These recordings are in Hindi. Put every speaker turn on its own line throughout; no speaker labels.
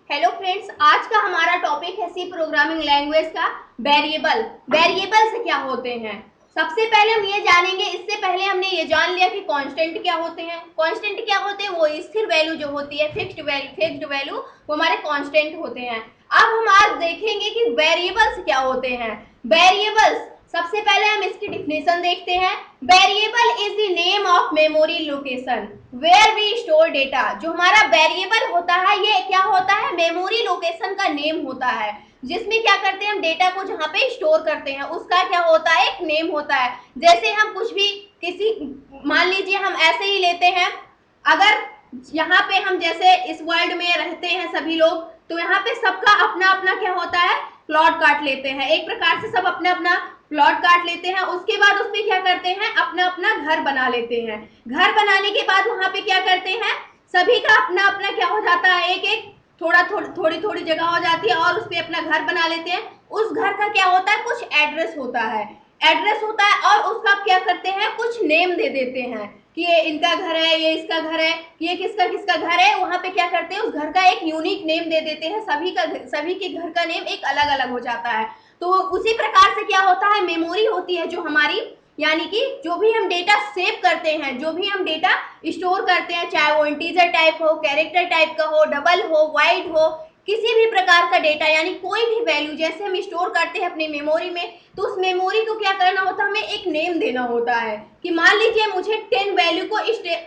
हेलो फ्रेंड्स, आज का हमारा टॉपिक है सी प्रोग्रामिंग लैंग्वेज का वेरिएबल। वेरिएबल से क्या होते हैं, सबसे पहले हम ये जानेंगे। इससे पहले हमने ये जान लिया कि कांस्टेंट क्या होते हैं। कांस्टेंट क्या होते हैं, वो स्थिर वैल्यू जो होती है, फिक्स्ड वैल्यू, वो हमारे कांस्टेंट होते हैं। अब हम आज देखेंगे कि वेरिएबल्स क्या होते हैं। वेरिएबल्स, सबसे पहले हम इसकी डिफिनेशन देखते हैं। Variable is the name of memory location where we store data. जो हमारा वेरिएबल होता है, ये क्या होता है, मेमोरी लोकेशन का नेम होता है, जिसमें क्या करते हैं हम डेटा को जहाँ पे स्टोर करते हैं उसका क्या होता है, एक नेम होता है। जैसे हम कुछ भी किसी, मान लीजिए हम ऐसे ही लेते हैं, अगर यहाँ पे हम जैसे इस वर्ल्ड में रहते हैं सभी लोग, तो यहाँ पे सबका अपना अपना क्या होता है, प्लॉट काट लेते हैं। एक प्रकार से सब अपना अपना प्लॉट काट लेते हैं। उसके बाद उसमें क्या करते हैं, अपना अपना घर बना लेते हैं। घर बनाने के बाद वहां पे क्या करते हैं, सभी का अपना अपना क्या हो जाता है, एक एक थोड़ी थोड़ी जगह हो जाती है और उस पर अपना घर बना लेते हैं। उस घर का क्या होता है, कुछ एड्रेस होता है। एड्रेस होता है और उसका क्या करते हैं, कुछ नेम दे देते हैं कि ये इनका घर है, ये इसका घर है, ये किसका किसका घर है। वहां पे क्या करते हैं, उस घर का एक यूनिक नेम दे देते हैं। सभी के घर का नेम एक अलग अलग हो जाता है। तो उसी प्रकार से क्या होता है, मेमोरी होती है जो हमारी, यानी कि जो भी हम डेटा सेव करते हैं, जो भी हम डेटा स्टोर करते हैं, चाहे वो इंटीजर टाइप हो, कैरेक्टर टाइप का हो, डबल हो, वाइड हो, किसी भी प्रकार का डेटा, यानी कोई भी वैल्यू जैसे हम स्टोर करते हैं अपनी मेमोरी में, तो उस मेमोरी को क्या करना होता है, हमें एक नेम देना होता है। कि मान लीजिए मुझे 10 वैल्यू को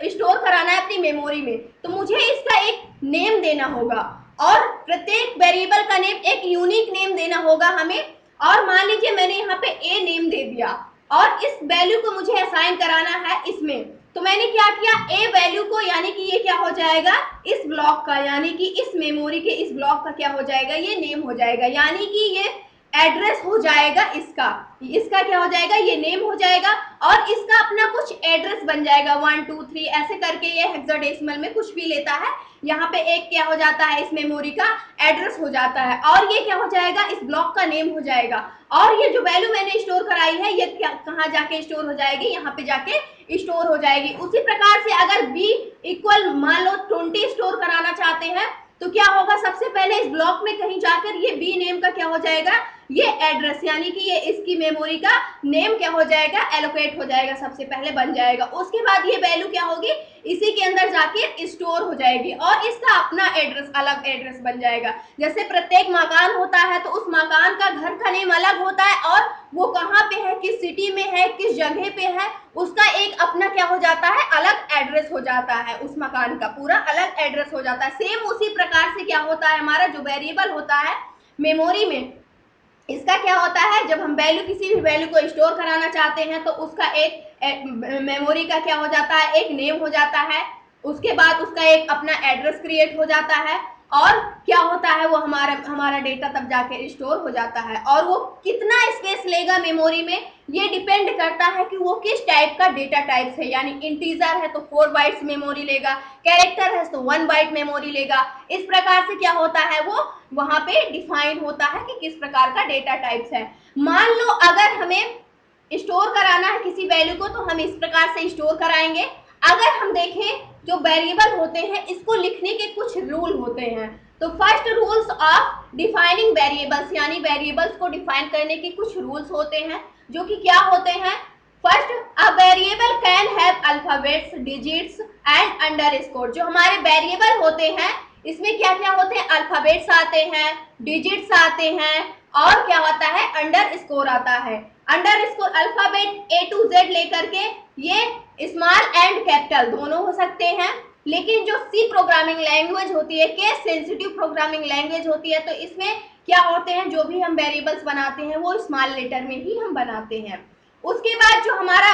स्टोर कराना है अपनी मेमोरी में, तो मुझे इसका एक नेम देना होगा और प्रत्येक वेरिएबल का नेम एक यूनिक नेम देना होगा हमें। और मान लीजिए मैंने यहाँ पे ए नेम दे दिया और इस वैल्यू को मुझे असाइन कराना है इसमें, तो मैंने क्या किया, ए वैल्यू को, यानी कि ये क्या हो जाएगा, इस ब्लॉक का, यानी कि इस मेमोरी के इस ब्लॉक का क्या हो जाएगा, ये नेम हो जाएगा। यानी कि ये एड्रेस हो जाएगा इसका, इसका क्या हो जाएगा, ये नेम हो जाएगा और इसका अपना कुछ एड्रेस बन जाएगा, 1 2 3 ऐसे करके। ये हेक्साडेसिमल में कुछ भी लेता है, यहाँ पे एक क्या हो जाता है, इस मेमोरी का एड्रेस हो जाता है और ये क्या हो जाएगा, इस ब्लॉक का नेम हो जाएगा। और ये जो वैल्यू मैंने स्टोर कराई है, ये कहाँ जाके स्टोर हो जाएगी, यहाँ पे जाके स्टोर हो जाएगी। उसी प्रकार से अगर b इक्वल मान लो 20 स्टोर कराना चाहते हैं, तो क्या होगा, सबसे पहले इस ब्लॉक में कहीं जाकर ये बी नेम का क्या हो जाएगा, ये एड्रेस, यानी कि ये इसकी मेमोरी का नेम क्या हो जाएगा, एलोकेट हो जाएगा, सबसे पहले बन जाएगा। उसके बाद ये वैल्यू क्या होगी, इसी के अंदर जाके स्टोर हो जाएगी और इसका अपना एड्रेस, अलग एड्रेस बन जाएगा। जैसे प्रत्येक मकान होता है तो उस मकान का घर का नेम अलग होता है और वो कहाँ पे है, किस सिटी में है, किस जगह पे है, उसका एक अपना क्या हो जाता है, अलग एड्रेस हो जाता है। उस मकान का पूरा अलग एड्रेस हो जाता है। सेम उसी प्रकार से क्या होता है, हमारा जो वेरिएबल होता है मेमोरी में, इसका क्या होता है, जब हम वैल्यू, किसी भी वैल्यू को स्टोर कराना चाहते हैं तो उसका एक मेमोरी का क्या हो जाता है, एक नेम हो जाता है। उसके बाद उसका एक अपना एड्रेस क्रिएट हो जाता है और क्या होता है, वो हमारा हमारा डेटा तब जाके स्टोर हो जाता है। और वो कितना स्पेस लेगा मेमोरी में, ये डिपेंड करता है कि वो किस टाइप का डेटा टाइप है। यानी इंटीजर है तो 4 बाइट्स मेमोरी लेगा, कैरेक्टर है तो 1 बाइट मेमोरी लेगा। इस प्रकार से क्या होता है, वो वहां पे डिफाइन होता है कि किस प्रकार का डेटा टाइप्स है। मान लो अगर हमें स्टोर कराना है किसी वैल्यू को, तो हम इस प्रकार से स्टोर कराएंगे। अगर हम देखें, जो वेरिएबल होते हैं इसको लिखने के कुछ रूल होते हैं। तो first rules of defining variables, यानी वेरिएबल्स को डिफाइन करने के कुछ रूल्स होते हैं, जो कि क्या होते हैं। First, a variable can have alphabets, digits and underscore. जो हमारे वेरिएबल होते हैं इसमें क्या क्या होते हैं, अल्फाबेट्स आते हैं, डिजिट्स आते हैं और क्या होता है, अंडर स्कोर आता है। Under score alphabet A to Z लेकर के, ये स्मॉल एंड कैपिटल दोनों हो सकते हैं। लेकिन जो सी प्रोग्रामिंग लैंग्वेज होती है, केस सेंसिटिव प्रोग्रामिंग लैंग्वेज होती है, तो इसमें क्या होते हैं, जो भी हम वेरिएबल्स बनाते हैं वो स्मॉल लेटर में ही हम बनाते हैं। उसके बाद जो हमारा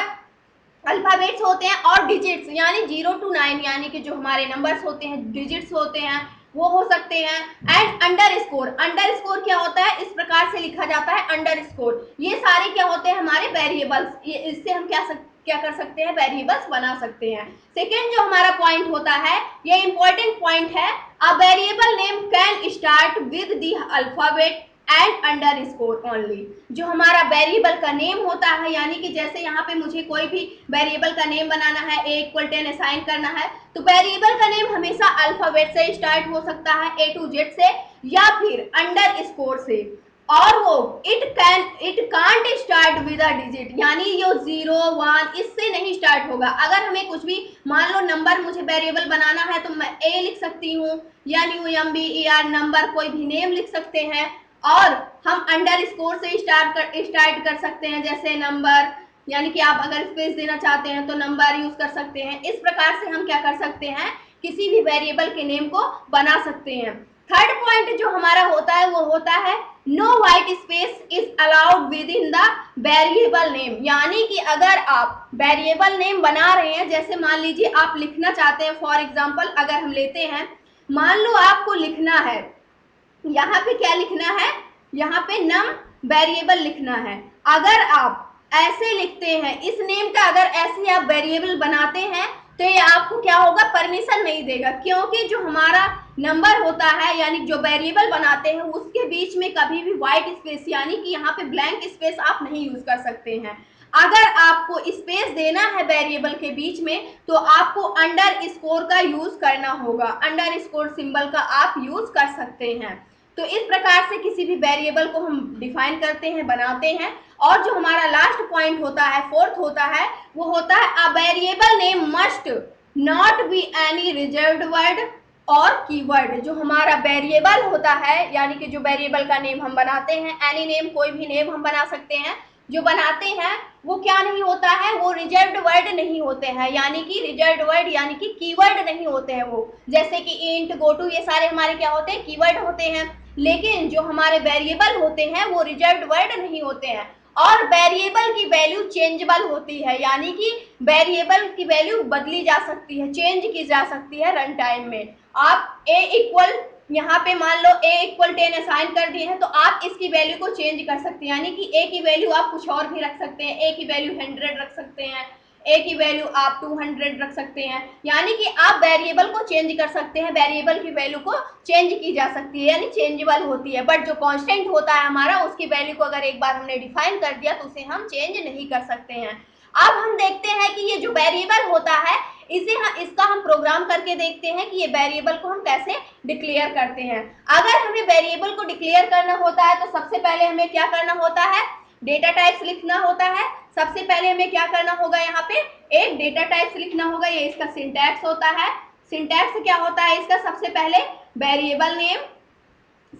अल्फाबेट्स होते हैं और डिजिट्स, यानी 0 to 9, यानी कि जो हमारे नंबर्स होते हैं, डिजिट्स होते हैं, वो हो सकते हैं। And under score, under score क्या होता है, इस प्रकार से लिखा जाता है अंडर स्कोर। ये सारे क्या होते हैं, हमारे वेरिएबल्स, ये इससे हम क्या कर सकते हैं, वेरिएबल्स बना सकते हैं। सेकेंड जो हमारा पॉइंट होता है, ये इंपॉर्टेंट पॉइंट है, a variable name can start with the alphabet and under score only. जो हमारा वेरिएबल का नेम होता है, यानी कि जैसे यहाँ पे मुझे कोई भी वेरिएबल का नेम बनाना है, a = 10 असाइन करना है, तो वेरिएबल का नेम हमेशा अल्फाबेट से स्टार्ट हो सकता है, A to Z से, या फिर अंडर स्कोर से, और वो it can't start with a digit, यानी ये 0 1 इससे नहीं स्टार्ट होगा। अगर हमें कुछ भी मान लो नंबर मुझे वेरिएबल बनाना है तो मैं a लिख सकती हूँ, या NUMBER नंबर, कोई भी नेम लिख सकते हैं, और हम अंडर स्कोर से स्टार्ट कर सकते हैं, जैसे नंबर, यानी कि आप अगर स्पेस देना चाहते हैं तो नंबर यूज कर सकते हैं। इस प्रकार से हम क्या कर सकते हैं, किसी भी वेरिएबल के नेम को बना सकते हैं। थर्ड पॉइंट जो हमारा होता है वो होता है no white space is allowed within the variable name, यानी कि अगर आप वेरिएबल नेम बना रहे हैं, जैसे मान लीजिए आप लिखना चाहते हैं, फॉर एग्जांपल अगर हम लेते हैं, मान लो आपको लिखना है, यहाँ पे क्या लिखना है, यहाँ पे नम वेरिएबल लिखना है। अगर आप ऐसे लिखते हैं, इस नेम का अगर ऐसे आप वेरिएबल बनाते हैं तो ये आपको क्या होगा, परमिशन नहीं देगा, क्योंकि जो हमारा नंबर होता है, यानी जो वेरिएबल बनाते हैं, उसके बीच में कभी भी व्हाइट स्पेस, यानी कि यहाँ पे ब्लैंक स्पेस आप नहीं यूज कर सकते हैं। अगर आपको स्पेस देना है वेरिएबल के बीच में तो आपको अंडर स्कोर का यूज करना होगा, अंडर स्कोर सिंबल का आप यूज कर सकते हैं। तो इस प्रकार से किसी भी वेरिएबल को हम डिफाइन करते हैं, बनाते हैं। और जो हमारा लास्ट पॉइंट होता है, फोर्थ होता है, वो होता है a variable name must not be any reserved word और कीवर्ड। जो हमारा वेरिएबल होता है, यानी कि जो वेरिएबल का नेम हम बनाते हैं, एनी नेम, कोई भी नेम हम बना सकते हैं, जो बनाते हैं वो क्या नहीं होता है, वो रिजर्व्ड वर्ड नहीं होते हैं, यानी कि रिजर्व्ड वर्ड यानी कि कीवर्ड नहीं होते हैं वो, जैसे कि इंट, गो टू, ये सारे हमारे क्या होते हैं, कीवर्ड होते हैं। लेकिन जो हमारे वेरिएबल होते हैं वो रिजर्व्ड वर्ड नहीं होते हैं। और वेरिएबल की वैल्यू चेंजेबल होती है, यानी कि वेरिएबल की वैल्यू बदली जा सकती है, चेंज की जा सकती है रन टाइम में। आप a इक्वल, यहाँ पे मान लो a = 10 असाइन कर दिए हैं, तो आप इसकी वैल्यू को चेंज कर सकते हैं, यानी कि a की वैल्यू आप कुछ और भी रख सकते हैं, a की वैल्यू 100 रख सकते हैं, a की वैल्यू आप 200 रख सकते हैं, यानी कि आप वेरिएबल को चेंज कर सकते हैं, वेरिएबल की वैल्यू को चेंज की जा सकती है, यानी चेंजेबल होती है। बट जो कांस्टेंट होता है हमारा, उसकी वैल्यू को अगर एक बार हमने डिफाइन कर दिया तो उसे हम चेंज नहीं कर सकते हैं। अब हम देखते हैं कि ये जो वेरिएबल होता है, इसका हम प्रोग्राम करके देखते हैं कि ये वेरिएबल को हम कैसे डिक्लेयर करते हैं। अगर हमें वेरिएबल को डिक्लेयर करना होता है तो सबसे पहले हमें क्या करना होता है, डेटा टाइप्स लिखना होता है। सबसे पहले हमें क्या करना होगा, यहाँ पे एक डेटा टाइप्स लिखना होगा, ये इसका सिंटैक्स होता है। सिंटैक्स क्या होता है इसका, सबसे पहले वेरिएबल नेम,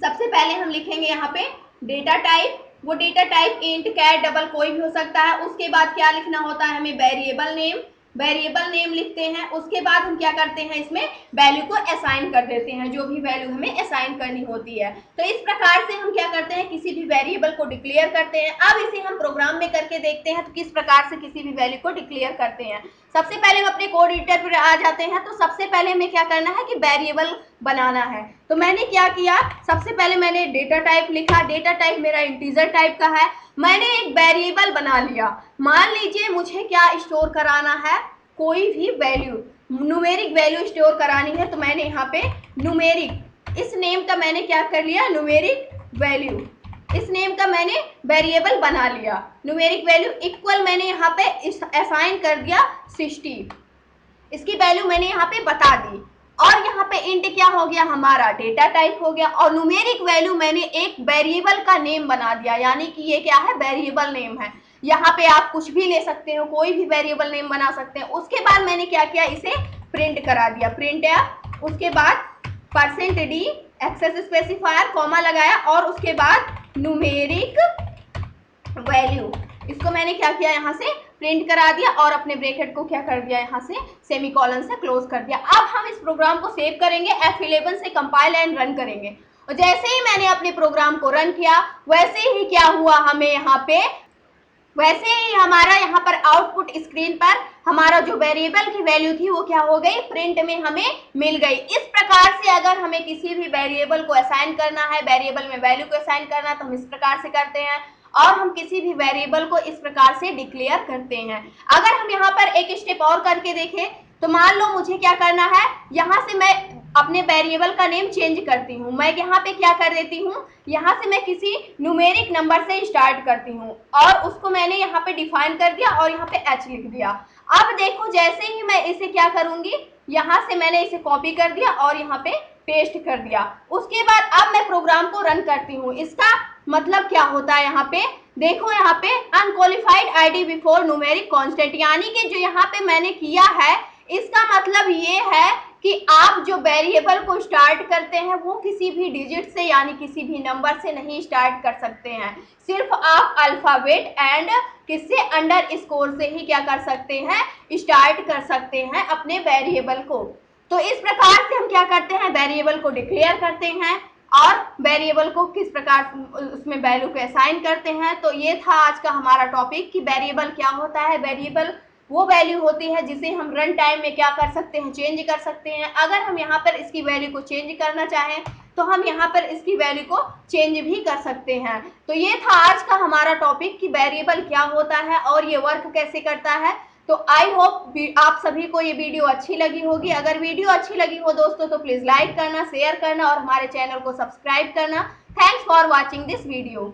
सबसे पहले हम लिखेंगे यहाँ पे डेटा टाइप, वो डेटा टाइप इंट, कैर, डबल कोई भी हो सकता है। उसके बाद क्या लिखना होता है हमें, वेरिएबल नेम, वेरिएबल नेम लिखते हैं। उसके बाद हम क्या करते हैं, इसमें वैल्यू को असाइन कर देते हैं, जो भी वैल्यू हमें असाइन करनी होती है। तो इस प्रकार से हम क्या करते हैं, किसी भी वेरिएबल को डिक्लेयर करते हैं। अब इसे हम प्रोग्राम में करके देखते हैं तो किस प्रकार से किसी भी वैल्यू को डिक्लेयर करते हैं। सबसे पहले हम अपने कोड एडिटर पर आ जाते हैं। तो सबसे पहले हमें क्या करना है कि वेरिएबल बनाना है। तो मैंने क्या किया, सबसे पहले मैंने डेटा टाइप लिखा, डेटा टाइप मेरा इंटीजर टाइप का है। मैंने एक वेरिएबल बना लिया, मान लीजिए मुझे क्या स्टोर कराना है, कोई भी वैल्यू, न्यूमेरिक वैल्यू स्टोर करानी है। तो मैंने यहाँ पे न्यूमेरिक, इस नेम का मैंने क्या कर लिया, न्यूमेरिक वैल्यू, इस नेम का मैंने वेरिएबल बना लिया। न्यूमेरिक वैल्यू इक्वल मैंने यहाँ पे असाइन कर दिया 60, इसकी वैल्यू मैंने यहाँ पे बता दी। और यहाँ पे इंट क्या हो गया, हमारा डेटा टाइप हो गया। और न्यूमेरिक वैल्यू मैंने एक वेरिएबल का नेम बना दिया, यानी कि ये क्या है, वेरिएबल नेम है। यहाँ पे आप कुछ भी ले सकते हो, कोई भी वेरिएबल नेम बना सकते हैं। उसके बाद मैंने क्या किया, इसे प्रिंट करा दिया, प्रिंट एफ, उसके बाद %d एक्सेस स्पेसिफायर, कॉमा लगाया, और उसके बाद न्यूमेरिक वैल्यू, इसको मैंने क्या किया, यहाँ से प्रिंट करा दिया, और अपने ब्रैकेट को क्या कर दिया, यहाँ से सेमीकोलन से क्लोज कर दिया। अब हम इस प्रोग्राम को सेव करेंगे, F11 से कंपाइल एंड रन करेंगे। और जैसे ही मैंने अपने प्रोग्राम को रन किया, वैसे ही क्या हुआ, हमें यहाँ पे, वैसे ही हमारा यहाँ पर आउटपुट स्क्रीन पर हमारा जो वेरिएबल की वैल्यू थी वो क्या हो गई, प्रिंट में हमें मिल गई। इस प्रकार से अगर हमें किसी भी वेरिएबल को असाइन करना है, वेरिएबल में वैल्यू को असाइन करना है, तो हम इस प्रकार से करते हैं। और हम किसी भी वेरिएबल को इस प्रकार से डिक्लेयर करते हैं। अगर हम यहाँ पर एक स्टेप और करके देखें, तो मान लो मुझे क्या करना है, यहाँ से मैं अपने वेरिएबल का नेम चेंज करती हूँ। मैं यहाँ पे क्या कर देती हूँ, यहाँ से मैं किसी न्यूमेरिक नंबर से स्टार्ट करती हूँ और उसको मैंने यहाँ पे डिफाइन कर दिया और यहाँ पे h लिख दिया। अब देखो जैसे ही मैं इसे क्या करूंगी, यहाँ से मैंने इसे कॉपी कर दिया और यहाँ पे पेस्ट कर दिया। उसके बाद अब मैं प्रोग्राम को रन करती हूँ। इसका मतलब क्या होता है, यहाँ पे देखो, यहाँ पे unqualified ID before numeric constant, यानी कि जो यहाँ पे मैंने किया है इसका मतलब ये है कि आप जो वेरिएबल को स्टार्ट करते हैं वो किसी भी डिजिट से यानी किसी भी नंबर से नहीं स्टार्ट कर सकते हैं। सिर्फ आप अल्फाबेट एंड किससे अंडर स्कोर से ही क्या कर सकते हैं, स्टार्ट कर सकते हैं अपने वेरिएबल को। तो इस प्रकार से हम क्या करते हैं, वेरिएबल को डिक्लेयर करते हैं और वेरिएबल को किस प्रकार उसमें वैल्यू को असाइन करते हैं। तो ये था आज का हमारा टॉपिक कि वेरिएबल क्या होता है। वेरिएबल वो वैल्यू होती है जिसे हम रन टाइम में क्या कर सकते हैं, चेंज कर सकते हैं। अगर हम यहाँ पर इसकी वैल्यू को चेंज करना चाहें तो हम यहाँ पर इसकी वैल्यू को चेंज भी कर सकते हैं। तो ये था आज का हमारा टॉपिक कि वेरिएबल क्या होता है और ये वर्क कैसे करता है। तो आई होप आप सभी को ये वीडियो अच्छी लगी होगी। अगर वीडियो अच्छी लगी हो दोस्तों तो प्लीज लाइक करना, शेयर करना और हमारे चैनल को सब्सक्राइब करना। Thanks for watching this video.